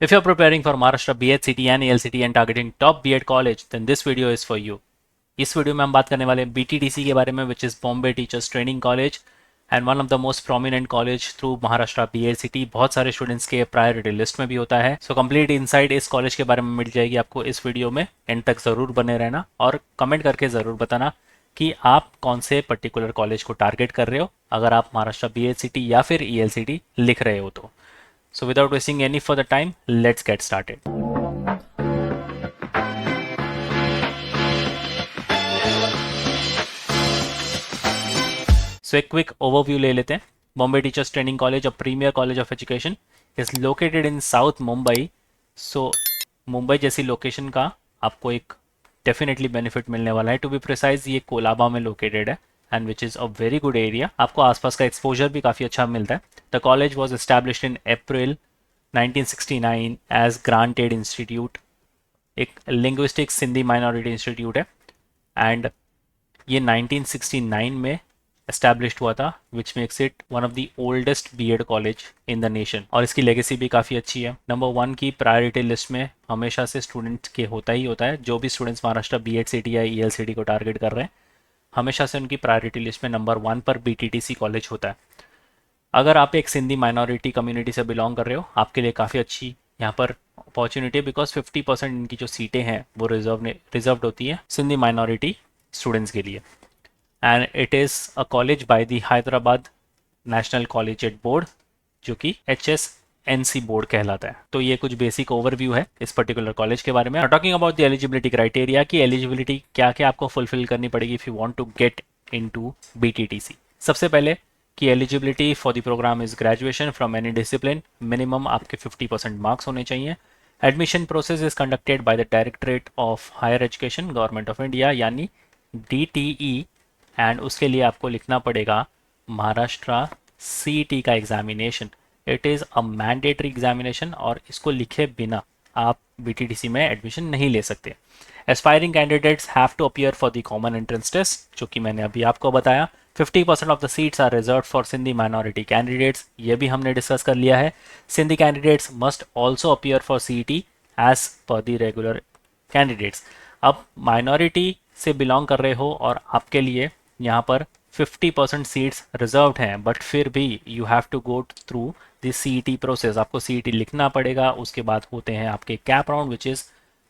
If you're preparing for Maharashtra BHCT and ALCT and targeting top B.Ed college, then this video is for you. इस video में हम बात करने वाले हैं BTTC के बारे में, which is Bombay teachers training college and one of the most prominent college through Maharashtra BHCT। बहुत सारे स्टूडेंट्स के प्रायोरिटी लिस्ट में भी होता है। सो कंप्लीट इनसाइट इस कॉलेज के बारे में मिल जाएगी आपको इस वीडियो में। एंड तक ज़रूर बने रहना और कमेंट करके ज़रूर बताना कि आप कौन से पर्टिकुलर कॉलेज को टारगेट कर रहे हो, अगर आप महाराष्ट्र BHCT या फिर ELCT लिख रहे हो तो। So without wasting any further time, let's get started. So एक quick overview ले लेते हैं। Bombay Teachers Training College, a premier college of education, is located in South Mumbai. So Mumbai जैसी लोकेशन का आपको एक डेफिनेटली बेनिफिट मिलने वाला है। टू बी प्रिसाइज ये कोलाबा में लोकेटेड है and which is a very good area. आपको आसपास का एक्सपोजर भी काफ़ी अच्छा मिलता है। The college was established in April 1969 as granted institute. एक लिंग्विस्टिक सिंधी माइनॉरिटी इंस्टीट्यूट है एंड ये 1969 में एस्टैब्लिश्ड हुआ था, which makes it one of the oldest B.Ed college in the nation. और इसकी लेगेसी भी काफ़ी अच्छी है। नंबर 1 की प्रायोरिटी लिस्ट में हमेशा से स्टूडेंट्स के होता ही होता है। जो भी स्टूडेंट्स महाराष्ट्र BHCT या ELCT को टारगेट कर रहे हैं, हमेशा से उनकी प्रायोरिटी लिस्ट में नंबर 1 पर BTTC कॉलेज होता है। अगर आप एक सिंधी माइनॉरिटी कम्युनिटी से बिलोंग कर रहे हो, आपके लिए काफ़ी अच्छी यहाँ पर अपॉर्चुनिटी है, बिकॉज 50% इनकी जो सीटें हैं वो रिजर्व्ड होती है सिंधी माइनॉरिटी स्टूडेंट्स के लिए। And it is a college by the Hyderabad national collegiate board, जो कि HSNC बोर्ड कहलाता है। तो ये कुछ बेसिक ओवरव्यू है इस पर्टिकुलर कॉलेज के बारे में। Talking about the eligibility criteria की एलिजिबिलिटी क्या क्या आपको फुलफिल करनी पड़ेगी if you want to get into BTTC। सबसे पहले कि eligibility for the program is graduation from any discipline. Minimum आपके 50% मार्क्स होने चाहिए। Admission process is conducted by the directorate of higher education, government of India, यानी DTE। And उसके लिए आपको लिखना पड़ेगा महाराष्ट्र CET का examination. It is a mandatory examination और इसको लिखे बिना आप BTTC में एडमिशन नहीं ले सकते। Aspiring candidates have to appear for the common entrance test, जो कि मैंने अभी आपको बताया। 50% of the seats are reserve for Sindhi minority candidates, ये भी हमने डिस्कस कर लिया है। Sindhi candidates must also appear for CET as per the regular candidates. अब माइनॉरिटी से बिलोंग कर रहे हो और आपके लिए यहाँ पर 50% सीट्स रिजर्व्ड हैं, बट फिर भी you have to go through the CET process. आपको CET लिखना पड़ेगा। उसके बाद होते हैं आपके cap round, which is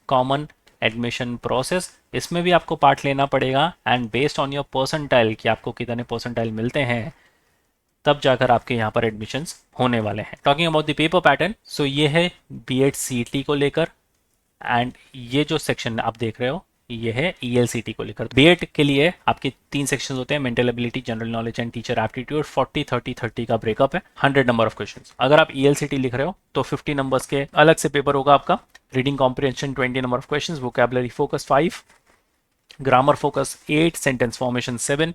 common admission process. इसमें भी आपको पार्ट लेना पड़ेगा and based on your percentile कि आपको कितने परसेंटाइल मिलते हैं, तब जाकर आपके यहाँ पर एडमिशन्स होने वाले हैं। Talking about the paper pattern, so ये है B.Ed CET को लेकर एंड ये जो सेक्शन आप देख रहे हो ये है ELCT को लेकर। B.Ed के लिए आपके 3 सेक्शन होते हैं, mental ability, general knowledge and teacher aptitude. 40-30-30 का ब्रेकअप है, 100 नंबर ऑफ क्वेश्चंस। अगर आप ELCT लिख रहे हो तो 50 नंबर्स के अलग से पेपर होगा आपका। Reading comprehension 20 number of questions, vocabulary focus 5, grammar focus 8, sentence formation 7,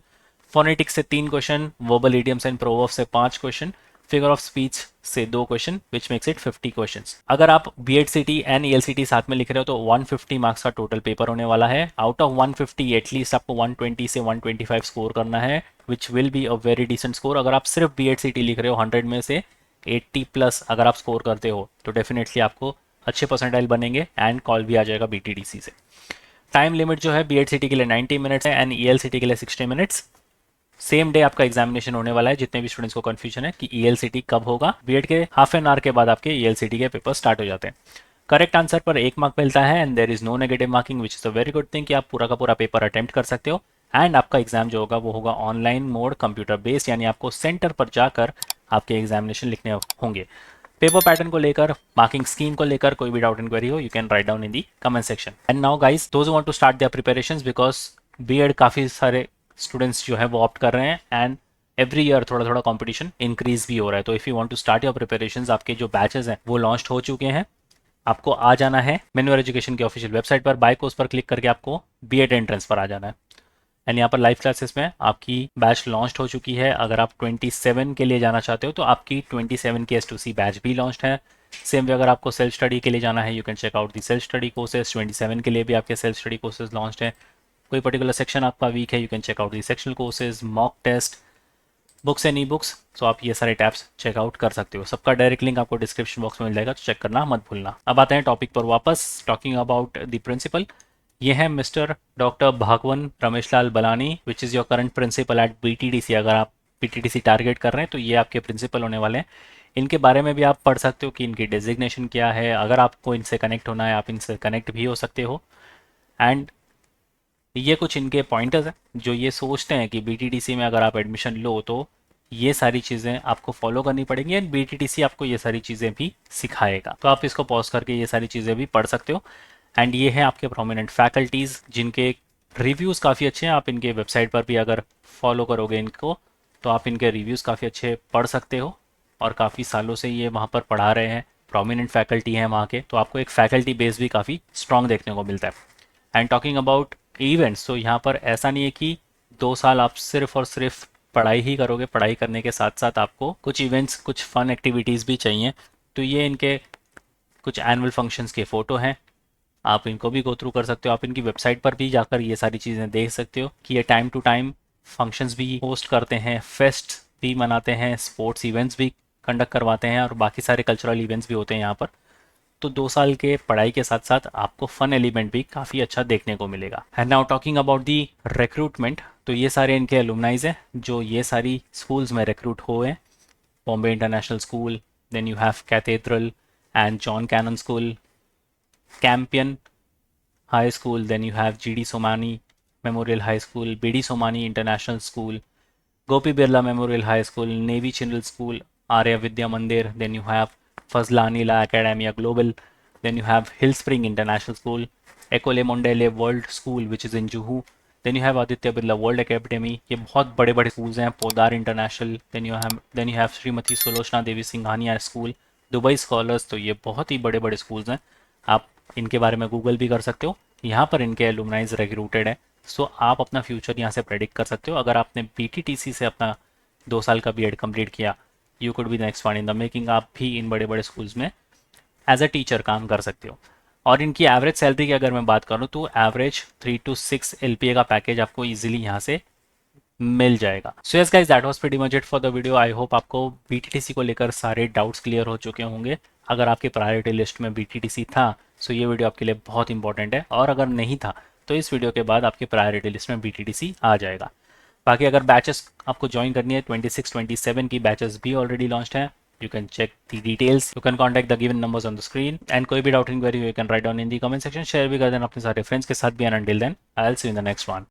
phonetics से 3 question, verbal idioms and proverb से 5 क्वेश्चन, फिगर ऑफ स्पीच से 2 question, which makes it 50 questions. अगर आप BED एंड ELCT साथ में लिख रहे हो तो 150 मार्क्स का टोटल पेपर होने वाला है। आउट ऑफ 150 एटलीस्ट आपको 120 से 125 स्कोर करना है, which will be a very decent score. अगर आप सिर्फ BED लिख रहे हो 100 में से 80 प्लस अगर आप स्कोर करते हो तो डेफिनेटली आपको अच्छे परसेंटाइल बनेंगे एंड कॉल भी आ जाएगा BTTC से। टाइम लिमिट जो है BED के लिए 90 मिनट्स है एंड ELCT के लिए 60 मिनट्स। सेम डे आपका एग्जामिनेशन होने वाला है। जितने भी स्टूडेंट्स को कंफ्यूजन है कि ELCT कब होगा, B.Ed के हाफ एन आवर के बाद आपके ELCT के पेपर स्टार्ट हो जाते हैं। करेक्ट आंसर पर 1 मार्क मिलता है and there is no negative marking, which is a very good thing कि आप पूरा का पूरा पेपर अटेम्प्ट कर सकते हो। एंड आपका एग्जाम जो होगा वो होगा ऑनलाइन मोड, कंप्यूटर बेस्ड, यानी आपको सेंटर पर जाकर आपके एग्जामिनेशन लिखने होंगे। पेपर पैटर्न को लेकर, मार्किंग स्कीम को लेकर कोई भी डाउट इंक्वायरी हो, you can write down in the comment section. And now guys, those want to start their preparations, because B.Ed काफ़ी सारे स्टूडेंट्स जो है वो ऑप्ट कर रहे हैं एंड एवरी ईयर थोड़ा थोड़ा कंपटीशन इंक्रीज भी हो रहा है। तो if you want to start your preparations, आपके जो बैचेस हैं वो लॉन्च हो चुके हैं। आपको आ जाना है मैन्युअल एजुकेशन की ऑफिशियल वेबसाइट पर, बाय कोर्स पर क्लिक करके आपको B.Ed एंट्रेंस पर आ जाना है। एंड यहाँ पर लाइव क्लासेस में आपकी बैच लॉन्च हो चुकी है। अगर आप 27 के लिए जाना चाहते हो तो आपकी 27 की S2C बैच भी लॉन्च है। सेम वे अगर आपको सेल्फ स्टडी के लिए जाना है, you can check out the self study courses. 27 के लिए भी आपके सेल्फ स्टडी कोर्सेज लॉन्च है। कोई पर्टिकुलर सेक्शन आपका वीक है, you can check out the sectional courses, mock test, books and e books, तो आप ये सारे टैब्स चेकआउट कर सकते हो। सबका डायरेक्ट लिंक आपको डिस्क्रिप्शन बॉक्स में मिल जाएगा, तो चेक करना मत भूलना। अब आते हैं टॉपिक पर वापस, टॉकिंग अबाउट द प्रिंसिपल। ये है mister doctor Bhagwan Rameshlal Balani, which is your current principal at BTDC. अगर आप बीटीडीसी टारगेट कर रहे हैं तो ये आपके प्रिंसिपल होने वाले हैं। इनके बारे में भी आप पढ़ सकते हो कि इनकी डेजिग्नेशन क्या है। अगर आपको इनसे कनेक्ट होना है, आप इनसे कनेक्ट भी हो सकते हो। एंड ये कुछ इनके पॉइंटर्स हैं जो ये सोचते हैं कि बीटीडीसी में अगर आप एडमिशन लो तो ये सारी चीज़ें आपको फॉलो करनी पड़ेंगी, एंड बीटीडीसी आपको ये सारी चीज़ें भी सिखाएगा। तो आप इसको पॉज करके ये सारी चीज़ें भी पढ़ सकते हो। एंड ये है आपके प्रोमिनेंट फैकल्टीज़ जिनके रिव्यूज़ काफ़ी अच्छे हैं। आप इनके वेबसाइट पर भी अगर फॉलो करोगे इनको तो आप इनके रिव्यूज़ काफ़ी अच्छे पढ़ सकते हो, और काफ़ी सालों से ये वहाँ पर पढ़ा रहे हैं, प्रोमिनेंट फैकल्टी हैं वहाँ के, तो आपको एक फैकल्टी बेस भी काफ़ी स्ट्रॉन्ग देखने को मिलता है। एंड टॉकिंग अबाउट इवेंट्स, तो यहाँ पर ऐसा नहीं है कि 2 साल आप सिर्फ और सिर्फ पढ़ाई ही करोगे। पढ़ाई करने के साथ साथ आपको कुछ इवेंट्स, कुछ फन एक्टिविटीज़ भी चाहिए। तो ये इनके कुछ एनुअल फंक्शंस के फ़ोटो हैं, आप इनको भी गो थ्रू कर सकते हो। आप इनकी वेबसाइट पर भी जाकर ये सारी चीज़ें देख सकते हो कि ये टाइम टू टाइम फंक्शंस भी होस्ट करते हैं, फेस्ट भी मनाते हैं, स्पोर्ट्स इवेंट्स भी कंडक्ट करवाते हैं, और बाकी सारे कल्चरल इवेंट्स भी होते हैं यहाँ पर। तो 2 साल के पढ़ाई के साथ साथ आपको फन एलिमेंट भी काफ़ी अच्छा देखने को मिलेगा। And now talking about the recruitment, तो ये सारे इनके एलुमनाइज हैं जो ये सारी स्कूल्स में रिक्रूट हुए। Bombay International School, then you have Cathedral and John Connon School, Campion High School, then you have GD Somani Memorial High School, BD Somani International School, Gopi Birla Memorial High School, Navy Chindal School, Arya Vidya Mandir, then you have Fazlani La Academia Global, then you have Hill Spring International School, Ecole Mondale World School which is in Juhu, then you have Aditya Birla World Academy। ये बहुत बड़े बड़े schools हैं। Podar International, then you have Shrimati Sulochana Devi Singhania School, Dubai Scholars. तो ये बहुत ही बड़े बड़े स्कूल्स हैं, आप इनके बारे में गूगल भी कर सकते हो। यहाँ पर इनके एलुमनाइज रिक्रूटेड है, सो आप अपना फ्यूचर यहाँ से प्रेडिक्ट कर सकते हो। अगर आपने बीटीटीसी से अपना 2 साल का बीएड कंप्लीट किया, you could be next one in the making. आप भी इन बड़े बड़े स्कूल्स में एज अ टीचर काम कर सकते हो। और इनकी एवरेज सैलरी की अगर मैं बात करूँ तो एवरेज 3 to 6 LPA का पैकेज आपको ईजिली यहाँ से मिल जाएगा। So yes guys, that was pretty much it for the video. I hope आपको बीटीटीसी को लेकर सारे डाउट्स क्लियर हो चुके होंगे। अगर आपकी प्रायोरिटी लिस्ट में बीटीटीसी था सो ये वीडियो आपके लिए बहुत इंपॉर्टेंट है, और अगर नहीं था तो इस वीडियो के बाद आपकी प्रायोरिटी लिस्ट में बीटीटीसी आ जाएगा। बाकी अगर बैचेस आपको ज्वाइन करनी है, 26-27 की बैचेस भी ऑलरेडी लॉन्च्ड हैं। You can check the details, you can contact the given numbers on the screen, and कोई भी doubt inquiry you can write down in the comment section. Share भी कर देना अपने सारे फ्रेंड्स के साथ भी। And until then I will see you in the next one.